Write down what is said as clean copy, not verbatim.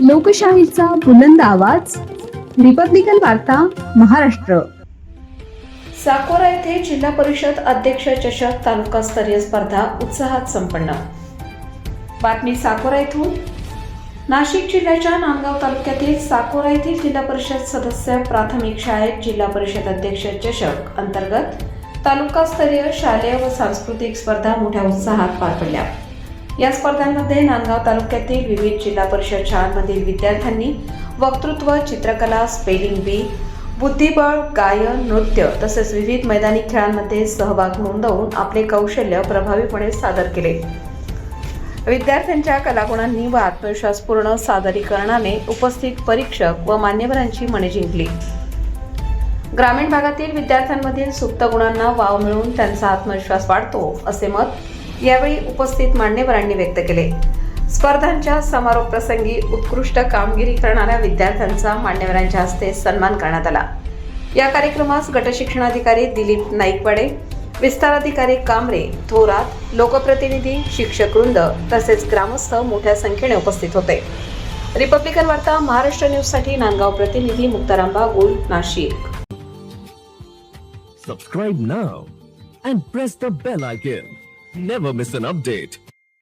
लोकशाहीचा बुलंद आवाज, रिपब्लिकन वार्ता, महाराष्ट्र. साकोरा येथे जिल्हा परिषद अध्यक्ष चषक तालुकास्तरीय स्पर्धा उत्साहात संपन्न. बातमी साकोरा येथून. नाशिक जिल्ह्याच्या नांदगाव तालुक्यातील साकोरा येथील जिल्हा परिषद सदस्य प्राथमिक शाळेत जिल्हा परिषद अध्यक्ष चषक अंतर्गत तालुकास्तरीय शालेय व सांस्कृतिक स्पर्धा मोठ्या उत्साहात पार पडल्या. या स्पर्धांमध्ये नांदगाव तालुक्यातील विविध जिल्हा परिषद शाळांमधील विद्यार्थ्यांनी वक्तृत्व, चित्रकला, स्पेलिंग बी, बुद्धिबळ, गायन, नृत्य तसेच विविध मैदानी खेळांमध्ये सहभाग नोंदवून आपले कौशल्य प्रभावीपणे सादर केले. विद्यार्थ्यांच्या कलागुणांनी व आत्मविश्वासपूर्ण सादरीकरणाने उपस्थित परीक्षक व मान्यवरांची मने जिंकली. ग्रामीण भागातील विद्यार्थ्यांमधील सुप्त गुणांना वाव मिळून त्यांचा आत्मविश्वास वाढतो, असे मत यावेळी उपस्थित मान्यवरांनी व्यक्त केले. स्पर्धांच्या समारोप प्रसंगी उत्कृष्ट कामगिरी करणाऱ्या विद्यार्थ्यांचा मान्यवरांच्या हस्ते सन्मान करण्यात आला. या कार्यक्रमास गटशिक्षणाधिकारी दिलीप नाईकवाडे, विस्तार अधिकारी कामरे, थोरात, लोकप्रतिनिधी, शिक्षक वृंद तसेच ग्रामस्थ मोठ्या संख्येने उपस्थित होते. रिपब्लिकन वार्ता महाराष्ट्र न्यूजसाठी नांदगाव प्रतिनिधी Muktaram Bagul, Nashik. Subscribe now and press the bell icon. Never miss an update.